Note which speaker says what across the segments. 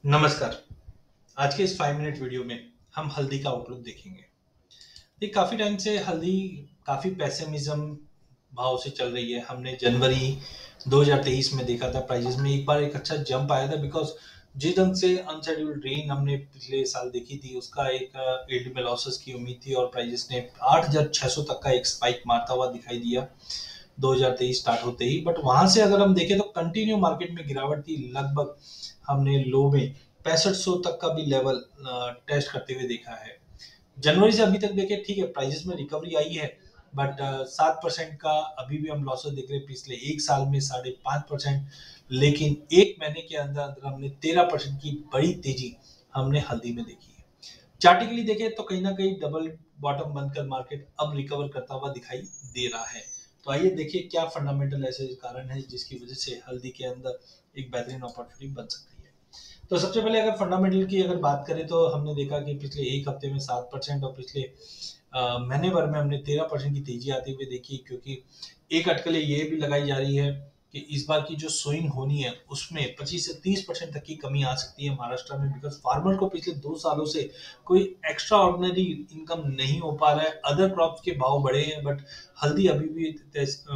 Speaker 1: नमस्कार। आज के इस 5 मिनट वीडियो में हम हल्दी का आउटलुक देखेंगे। ये काफ़ी टाइम से हल्दी काफ़ी पेसिमिज़्म भाव से चल रही है। हमने जनवरी 2023 में देखा था प्राइसेस में एक बार एक अच्छा जंप आया था बिकॉज़ जिस ढंग से अनशेड्यूल्ड रेन हमने पिछले साल देखी थी उसका एक यील्ड में लॉसेस की उम्मीद थी और प्राइसेस ने 8,600 तक का एक स्पाइक मारता हुआ दिखाई दिया 2023 स्टार्ट होते ही। बट वहाँ से अगर हम देखें तो कंटिन्यू मार्केट में गिरावट थी। लगभग हमने लो में 6500 तक का भी लेवल टेस्ट करते हुए देखा है। जनवरी से अभी तक देखें ठीक है प्राइसेस में रिकवरी आई है बट 7% का अभी भी हम लॉसेस देख रहे हैं पिछले एक साल में 5.5%। लेकिन एक महीने के अंदर अंदर हमने 13% की बड़ी तेजी हमने हल्दी में देखी है। चार्टिकली देखें तो कहीं ना कहीं डबल बॉटम बनकर मार्केट अब रिकवर करता हुआ दिखाई दे रहा है। तो आइए देखिए क्या फंडामेंटल ऐसे कारण है जिसकी वजह से हल्दी के अंदर एक बेहतरीन अपॉर्चुनिटी बन सकती है। तो सबसे पहले अगर फंडामेंटल की अगर बात करें तो हमने देखा कि पिछले एक हफ्ते में 7% और पिछले महीने भर में हमने 13% की तेजी आती हुई देखी, क्योंकि एक अटकलें ये भी लगाई जा रही है कि इस बार की जो सोइंग होनी है उसमें 25 से 30% तक की कमी आ सकती है महाराष्ट्र में, बिकॉज फार्मर को पिछले 2 सालों से कोई एक्स्ट्रा ऑर्डिनरी इनकम नहीं हो पा रहा है। अदर क्रॉप्स के भाव बढ़े हैं बट हल्दी अभी भी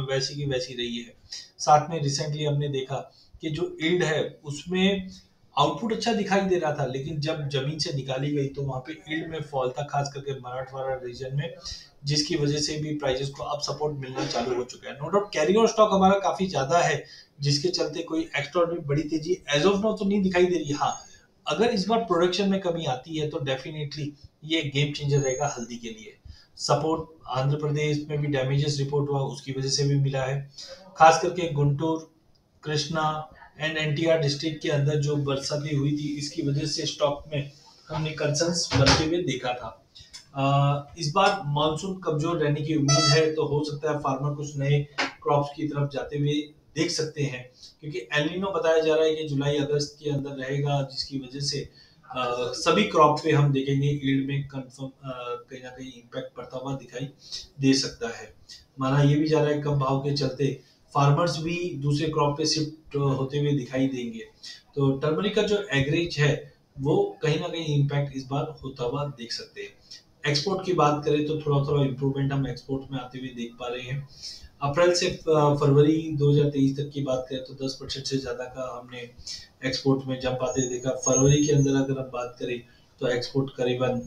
Speaker 1: वैसी की वैसी रही है। साथ में रिसेंटली हमने देखा कि जो यील्ड है उसमें आउटपुट अच्छा दिखाई दे रहा था, लेकिन जब जमीन से निकाली गई तो वहां पे यील्ड में फॉल था, खास करके मराठवाड़ा रीजन में, जिसकी वजह से भी प्राइसेस को अब सपोर्ट मिलना चालू हो चुका है। No doubt carry on stock हमारा काफी ज्यादा है, जिसके चलते कोई एक्स्ट्रा बड़ी तेजी एज ऑफ नाउ तो नहीं दिखाई दे रही। हाँ, अगर इस बार प्रोडक्शन में कमी आती है तो डेफिनेटली ये गेम चेंजर रहेगा हल्दी के लिए। सपोर्ट आंध्र प्रदेश में भी डैमेजेस रिपोर्ट हुआ, उसकी वजह से भी मिला है। खास करके गुंटूर, कृष्णा एंड एनटीआर डिस्ट्रिक्ट के अंदर जो बरसाती हुई थी इसकी वजह से स्टॉक में हमने कंसर्न्स बनते हुए देखा था। इस बार मानसून कमजोर रहने की उम्मीद है, तो हो सकता है फार्मर कुछ नए क्रॉप्स की तरफ जाते हुए देख सकते हैं, क्योंकि एलिनो बताया जा रहा है कि जुलाई अगस्त के अंदर रहेगा, जिसकी वजह से सभी क्रॉप पे हम देखेंगे यील्ड में कंफर्म कहीं ना कहीं इम्पैक्ट पड़ता हुआ दिखाई दे सकता है। माना ये भी जा रहा है कम भाव के चलते फार्मर्स भी दूसरे क्रॉप पे शिफ्ट होते हुए दिखाई देंगे। तो टर्मरिक का जो एवरेज है वो कहीं ना कहीं इम्पैक्ट इस बार होता हुआ देख सकते हैं। एक्सपोर्ट की बात करें तो थोड़ा थोड़ा इम्प्रूवमेंट हम एक्सपोर्ट में आते हुए देख पा रहे हैं। अप्रैल से फरवरी 2023 तक की बात करें तो 10% से ज्यादा का हमने एक्सपोर्ट में जंप आते देखा। फरवरी के अंदर अगर हम बात करें तो एक्सपोर्ट करीबन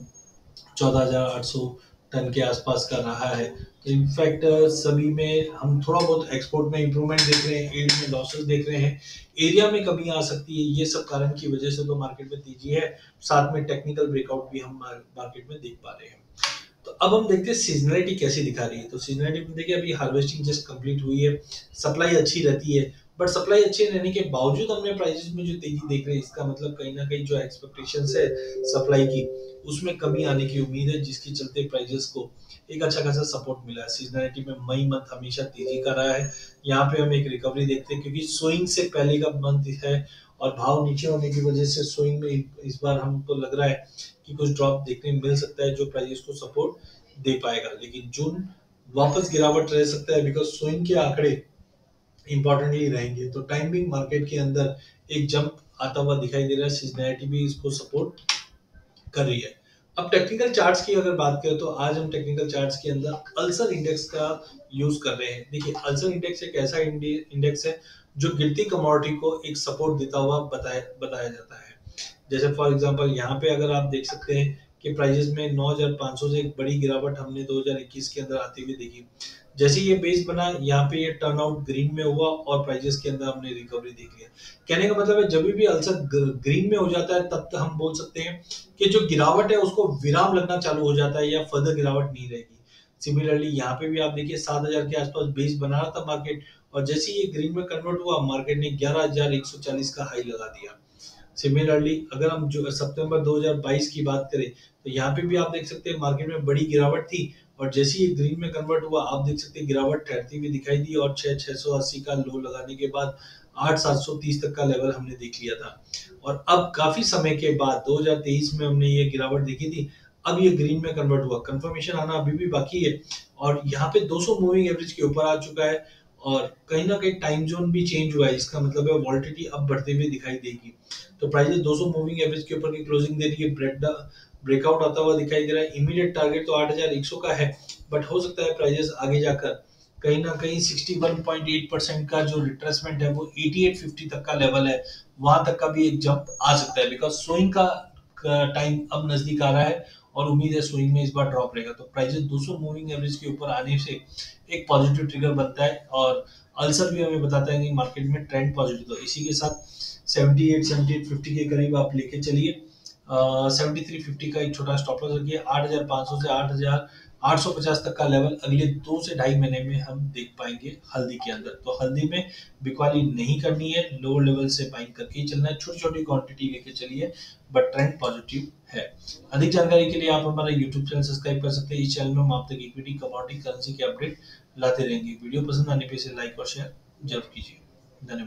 Speaker 1: 14,800 टन के आसपास का रहा है। तो इनफैक्ट सभी में हम थोड़ा बहुत एक्सपोर्ट में इंप्रूवमेंट देख रहे हैं, एड में लॉसेस देख रहे हैं, एरिया में कमी आ सकती है। ये सब कारण की वजह से तो मार्केट में तेजी है। साथ में टेक्निकल ब्रेकआउट भी हम मार्केट में देख पा रहे हैं। तो अब हम देखते हैं सीजनलिटी कैसी दिखा रही है। तो सीजनलिटी में देखिए अभी हार्वेस्टिंग जस्ट कंप्लीट हुई है, सप्लाई अच्छी रहती है, बट सप्लाई अच्छी रहने के बावजूद हमने प्राइसेस में जो तेजी देख रहे हैं इसका मतलब कहीं ना कहीं जो एक्सपेक्टेशंस है सप्लाई की उसमें कमी आने की उम्मीद है, जिसके चलते प्राइसेस को एक अच्छा खासा सपोर्ट मिला है। सीजनलिटी में मई मंथ हमेशा तेजी का रहा है, यहाँ पे हम एक रिकवरी देखते हैं क्योंकि सोइंग से पहले का मंथ है और भाव नीचे होने की वजह से सोइंग में इस बार हमको लग रहा है कि कुछ ड्रॉप देखने मिल सकता है जो प्राइसेस को सपोर्ट दे पाएगा। लेकिन जून वापस गिरावट रह सकता है बिकॉज स्विंग के आंकड़े इंपॉर्टेंटली रहेंगे। तो टाइमिंग मार्केट के अंदर एक जंप आता हुआ दिखाई दे रहा है, सीजनैलिटी भी इसको सपोर्ट कर रही है। अब टेक्निकल चार्ट्स की अगर बात करें तो आज हम टेक्निकल चार्ट्स के अंदर अल्सर इंडेक्स का यूज कर रहे हैं। देखिए अल्सर इंडेक्स एक ऐसा इंडेक्स है जो गिरती कमोडिटी को एक सपोर्ट देता हुआ बताया बताया जाता है। जैसे फॉर एग्जांपल यहाँ पे अगर आप देख सकते हैं कि प्राइजेस में 9,500 से एक बड़ी गिरावट हमने 2021 के अंदर आती हुई देखी। जैसे ये बेस बना यहाँ पे ये टर्नआउट ग्रीन में हुआ और प्राइजेस के अंदर हमने रिकवरी देख लिया। कहने का मतलब है जब भी अल्सर ग्रीन में हो जाता है तब तक हम बोल सकते हैं कि जो गिरावट है उसको विराम लगना चालू हो जाता है या फर्दर गिरावट नहीं रहेगी। सिमिलरली यहाँ पे भी आप देखिए 7,000 के आसपास बेस बना रहा था मार्केट, और जैसे ही ये ग्रीन में कन्वर्ट हुआ मार्केट ने 11,140 का हाई लगा दिया। सिमिलरली अगर हम जो सितंबर 2022 की बात करें तो यहाँ पे भी आप देख सकते हैं मार्केट में बड़ी गिरावट थी, और जैसे ही ग्रीन में कन्वर्ट हुआ आप देख सकते हैं गिरावट ठहरती हुई दिखाई दी और 6,680 का लो लगाने के बाद 8,730 तक का लेवल हमने देख लिया था। और अब काफी समय के बाद 2023 में हमने ये गिरावट देखी थी, अब ये ग्रीन में कन्वर्ट हुआ, कंफर्मेशन आना अभी भी बाकी है और यहाँ पे 200 मूविंग एवरेज के ऊपर आ चुका है। और कहीं ना कहीं टाइम जोन भी चेंज हुआ है, इसका मतलब है वॉलिटिलिटी अब बढ़ते हुए दिखाई देगी। तो प्राइजेस 200 मूविंग एवरेज के ऊपर की क्लोजिंग दे रही है, ब्रेकआउट आता हुआ दिखाई दे रहा है। इमीडिएट टारगेट तो 8100 का है, बट हो सकता है प्राइजेस आगे जाकर कहीं ना कहीं 61.8% का जो रिट्रेसमेंट है वो 8850 तक का लेवल है, वहां तक का भी एक जंप आ सकता है, बिकॉज स्विंग का टाइम अब नजदीक आ रहा है और उम्मीद है स्विंग में इस बार ड्रॉप रहेगा। तो प्राइजेस 200 मूविंग एवरेज के ऊपर आने से एक पॉजिटिव ट्रिगर बनता है, और अल्सर भी हमें बताता है कि मार्केट में ट्रेंड पॉजिटिव। तो इसी के साथ 78-7850 के करीब आप लेके चलिए। 7350 का एक छोटा स्टॉप लॉस रखिए। 8500 से 8850 तक का लेवल अगले 2 से ढाई महीने में हम देख पाएंगे हल्दी के अंदर। तो हल्दी में बिकवाली नहीं करनी है, लोअर लेवल से बाइंग करके ही चलना है, छोटी छोटी क्वांटिटी लेके चलिए, बट ट्रेंड पॉजिटिव है। अधिक जानकारी के लिए आप हमारा यूट्यूब चैनल सब्सक्राइब कर सकते हैं। इस चैनल में हम आप तक इक्विटी, कमोडिटी, करेंसी के अपडेट लाते रहेंगे। वीडियो पसंद आने पे इसे लाइक और शेयर जरूर कीजिए। धन्यवाद।